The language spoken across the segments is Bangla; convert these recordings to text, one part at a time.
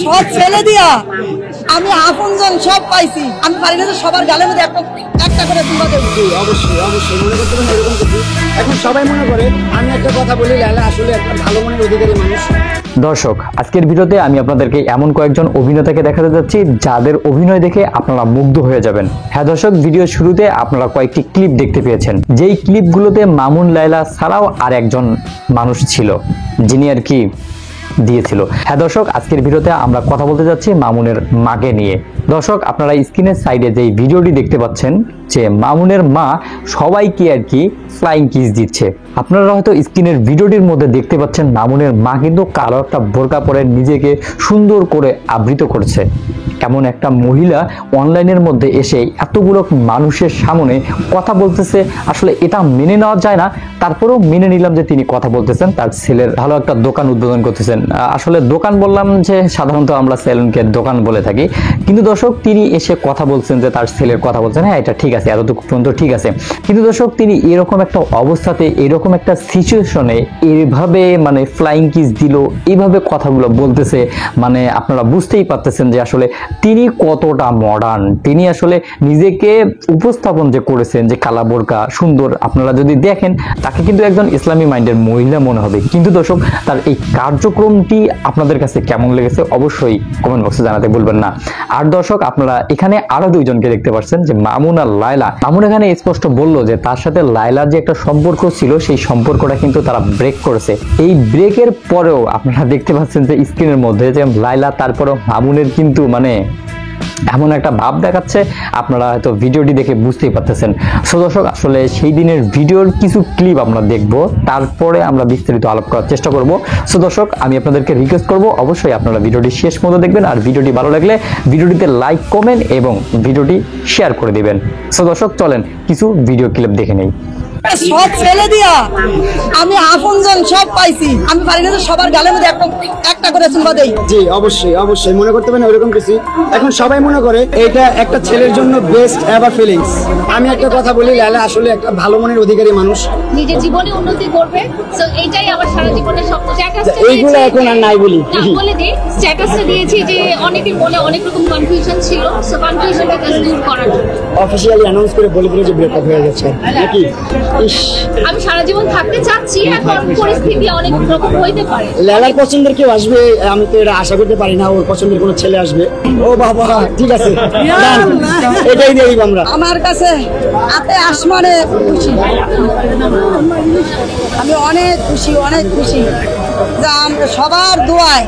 সব ছেলে দিয়া আমি আপনজন সব পাইছি। আমি পারি না যে সবার গালের মধ্যে একটা করে তুলবা দেব। অবশ্যই অবশ্যই মনে করতে পারেন এরকম কিছু। এখন সবাই মনে করে আমি একটা কথা বলি, লায়লা আসলে একটা ভালো মনের অধিকারী মানুষ। দর্শক, আজকের ভিডিওতে আমি আপনাদেরকে এমন কয়েকজন অভিনেতাকে দেখাতে যাচ্ছি যাদের অভিনয় দেখে আপনারা মুগ্ধ হয়ে যাবেন। হ্যাঁ দর্শক, ভিডিওর শুরুতে আপনারা কয়েকটি ক্লিপ দেখতে পেয়েছেন, যেই ক্লিপগুলোতে মামুন লায়লা ছাড়াও আর একজন মানুষ ছিল যিনি আর কি দিয়েছিল। হ্যাঁ দর্শক, আজকের ভিডিওতে আমরা কথা বলতে যাচ্ছি মামুনের মাকে নিয়ে। দর্শক, আপনারা স্ক্রিনের সাইডে যে ভিডিওটি দেখতে পাচ্ছেন যে মামুনের মা সবাইকে আর কি ফ্লাইং কিস দিচ্ছে। আপনারা হয়তো স্ক্রিনের ভিডিওটির মধ্যে দেখতে পাচ্ছেন মামুনের মা কিন্তু কালো একটা বোরকা পরে নিজেকে সুন্দর করে আবৃত করছে। এমন একটা মহিলা অনলাইনের মধ্যে এসে এতগুলো মানুষের সামনে কথা বলতেছে, আসলে এটা মেনে নেওয়া যায় না। তারপরেও মেনে নিলাম যে তিনি কথা বলতেছেন, তার ছেলের ভালো একটা দোকান উদ্বোধন করতেছেন। আসলে দোকান বললাম যে সাধারণত আমরা সেলুনকে দোকান বলে থাকি, কিন্তু দর্শক তিনি এসে কথা বলছেন যে তার ছেলের কথা বলছেন। হ্যাঁ, এটা ঠিক আছে, এতটুকু পর্যন্ত ঠিক আছে। কিন্তু দর্শক, তিনি এরকম একটা অবস্থাতে, এরকম একটা সিচুয়েশনে এইভাবে মানে ফ্লাইং কিস দিল, এইভাবে কথাগুলো বলতেছে, মানে আপনারা বুঝতেই পারতেছেন যে আসলে তিনি কতটা মডার্ন। তিনি আসলে নিজেকে উপস্থাপন যে করেছেন যে কালা বোরকা সুন্দর, আপনারা যদি দেখেন তাকে কিন্তু একজন ইসলামী মাইন্ডের মহিলা মনে হবে। কিন্তু দর্শক, তার এই কার্যক্রমটি আপনাদের কাছে কেমন লেগেছে অবশ্যই কমেন্ট বক্সে জানাতে ভুলবেন না। আর দর্শক, আপনারা এখানে আরো দুইজনকে দেখতে পাচ্ছেন যে মামুন আর লায়লা। মামুন এখানে স্পষ্ট বলল যে তার সাথে লায়লার যে একটা সম্পর্ক ছিল সেই সম্পর্কটা কিন্তু তারা ব্রেক করেছে। এই ব্রেকের পরেও আপনারা দেখতে পাচ্ছেন যে স্ক্রিনের মধ্যে যে লায়লা তারপরেও মামুনের কিন্তু মানে এমন একটা ভাব দেখাচ্ছে, আপনারা হয়তো ভিডিওটি দেখে বুঝতেই পারতেছেন। সো দর্শক, আসলে সেই দিনের ভিডিওর কিছু ক্লিপ আমরা দেখব, তারপরে আমরা বিস্তারিত আলাপ করার চেষ্টা করব। সো দর্শক, আমি আপনাদেরকে রিকোয়েস্ট করব অবশ্যই আপনারা ভিডিওটি শেষ পর্যন্ত দেখবেন, আর ভিডিওটি ভালো লাগলে ভিডিওটিতে লাইক, কমেন্ট এবং ভিডিওটি শেয়ার করে দিবেন। সো দর্শক, চলেন কিছু ভিডিও ক্লিপ দেখে নেই। সব ছেলে দিয়া আমি আপনজন সব পাইছি। আমি পারি না যে সবার গালের মধ্যে একটা করে তুলবা দেই। জি অবশ্যই অবশ্যই মনে করতে পারেন এরকম কিছু। এখন সবাই মনে করে এটা একটা ছেলের জন্য বেস্ট এভার ফিলিংস। আমি একটা কথা বলি, লায়লা আসলে একটা ভালো মনের অধিকারী মানুষ, নিজের জীবনে উন্নতি করবে। সো এইটাই আমার সারা জীবনের স্বপ্ন। স্ট্যাটাসটা এইগুলো এখন আর নাই বলি। বলে দিই, স্ট্যাটাসটা দিয়েছি যে অনেকের মনে অনেক রকম কনফিউশন ছিল, সো কনফিউশনটা দূর করার জন্য অফিশিয়ালি অ্যানাউন্স করে বলে দিল যে ব্রেকআপ হয়ে গেছে নাকি। ইস, আমি সারা জীবন থাকতে চাচ্ছি, এখন পরিস্থিতি অনেক রকম হইতে পারে। লায়লার পছন্দের কেউ আসবে, আমি তো এটা আশা করতে পারি না ওর পছন্দের কোনো ছেলে আসবে। ও বাবা, ঠিক আছে, এটাই দিয়ে দিব আমরা। আমার কাছে হাতে আসমানে খুশি, আমি অনেক খুশি, অনেক খুশি যে সবার দোয়ায়,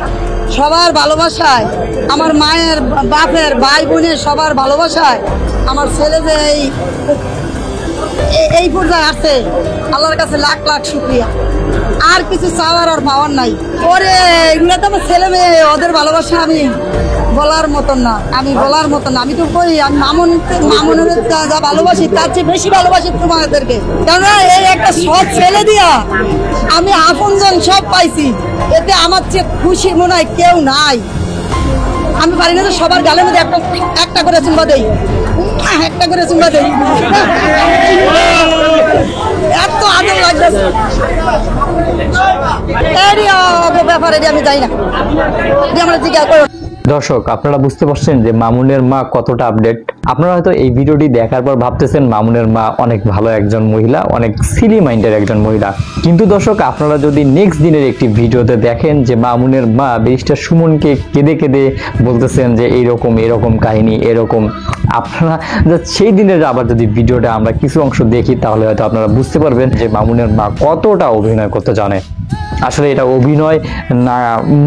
সবার ভালোবাসায়, আমার মায়ের, বাপের, ভাই বোনের সবার ভালোবাসায় আমার ছেলে যে এই পর্যায়ে আসছে, আল্লাহর কাছে লাখ লাখ শুকরিয়া। আর কিছু চাওয়ার আর পাওয়ার নাই। ওরে এগুলো তো আমার ছেলে মেয়ে, ওদের ভালোবাসা আমি বলার মতন না, আমি বলার মতন না। আমি তো কই, আমি মামুনের যা ভালোবাসি তার চেয়ে বেশি ভালোবাসি তোমাদেরকে। কেননা এই একটা সৎ ছেলে দিয়া আমি আপনজন সব পাইছি, এতে আমার চেয়ে খুশি মনে হয় কেউ নাই। আমি পারি না যে সবার গালের মধ্যে একটা করে চুম্বা দেই, একটা করে চুম্বা দেই। এত আদর লাগতেছে, ব্যাপারে আমি যাই না, আমরা জিজ্ঞাসা করো। দর্শক, আপনারা বুঝতে পারছেন যে মামুনের মা কতটা আপডেট। আপনারা হয়তো এই ভিডিওটি দেখার পর ভাবতেছেন মামুনের মা অনেক ভালো একজন মহিলা, অনেক সিলি মাইন্ডের একজন মহিলা। কিন্তু দর্শক, আপনারা যদি নেক্সট দিনের একটি ভিডিওতে দেখেন যে মামুনের মা ব্যারিস্টার সুমনকে কেঁদে কেঁদে বলতেছেন যে এইরকম এরকম কাহিনী এরকম, আপনারা সেই দিনের আবার যদি ভিডিওটা আমরা কিছু অংশ দেখি তাহলে হয়তো আপনারা বুঝতে পারবেন যে মামুনের মা কতটা অভিনয় করতে জানে। আসলে এটা অভিনয় না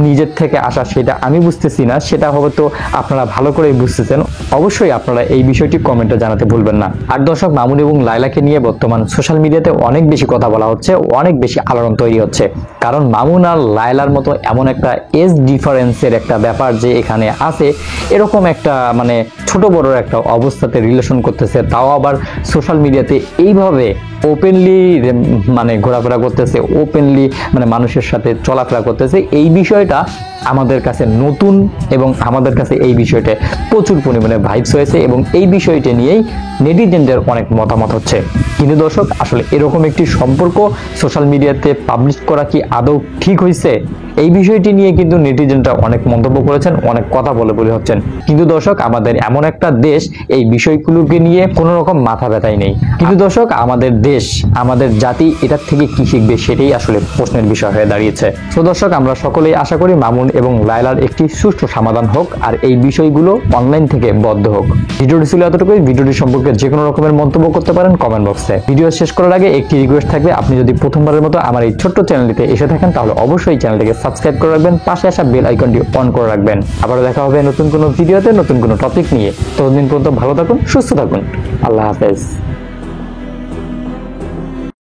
নিজের থেকে আসা সেটা আমি বুঝতেছি না, সেটা হয়তো আপনারা ভালো করেই বুঝতেছেন। অবশ্যই আপনারা এই বিষয়টি কমেন্টে জানাতে ভুলবেন না। আর দর্শক, মামুন এবং লায়লাকে নিয়ে বর্তমান সোশ্যাল মিডিয়াতে অনেক বেশি কথা বলা হচ্ছে, অনেক বেশি আলোড়ন তৈরি হচ্ছে। কারণ মামুন আর লায়লার মতো এমন একটা এজ ডিফারেন্সের একটা ব্যাপার যে এখানে আছে, এরকম একটা মানে ছোট বড় একটা অবস্থাতে রিলেশন করতেছে, তাও আবার সোশ্যাল মিডিয়াতে এইভাবে ওপেনলি মানে ঘোরাফেরা করতেছে, ওপেনলি মানে মানুষের সাথে চলাফেরা করতেছে। এই বিষয়টা আমাদের কাছে নতুন এবং আমাদের কাছে এই বিষয়টা প্রচুর পরিমাণে ভাইবস হয়েছে এবং এই বিষয়টা নিয়েই নেটিজেনদের অনেক মতামত হচ্ছে। কিন্তু দর্শক, আসলে এরকম একটি সম্পর্ক সোশ্যাল মিডিয়াতে পাবলিশ করা কি আদৌ ঠিক হয়েছে? এই বিষয়টি নিয়ে কিন্তু নেটিজেনরা অনেক মন্তব্য করেছেন, অনেক কথা বলে হচ্ছেন। কিন্তু দর্শক, আমাদের এমন একটা দেশ এই বিষয়গুলোকে নিয়ে কোনো রকম মাথা ব্যথাই নেই। কিন্তু দর্শক, আমাদের দেশ, আমাদের জাতি এটার থেকে কি শিখবে সেটাই আসলে প্রশ্নের বিষয় হয়ে দাঁড়িয়েছে। তো দর্শক, আমরা সকলেই আশা করি মামুন এবং লায়লার একটি সুষ্ঠু সমাধান হোক আর এই বিষয়গুলো অনলাইন থেকে বন্ধ হোক। ভিডিওটি ছিল এতটুকুই। ভিডিওটি সম্পর্কে যে কোনো রকমের মন্তব্য করতে পারেন কমেন্ট বক্সে। ভিডিও শেষ করার আগে একটি রিকোয়েস্ট থাকবে, আপনি যদি প্রথমবারের মতো আমার এই ছোট্ট চ্যানেলটিতে এসে থাকেন তাহলে অবশ্যই চ্যানেলটিকে সাবস্ক্রাইব করে রাখবেন, পাশে আসা বেল আইকনটি অন করে রাখবেন। আবারও দেখা হবে নতুন কোনো ভিডিওতে নতুন কোনো টপিক নিয়ে। ততদিন পর্যন্ত ভালো থাকুন, সুস্থ থাকুন। আল্লাহ হাফেজ।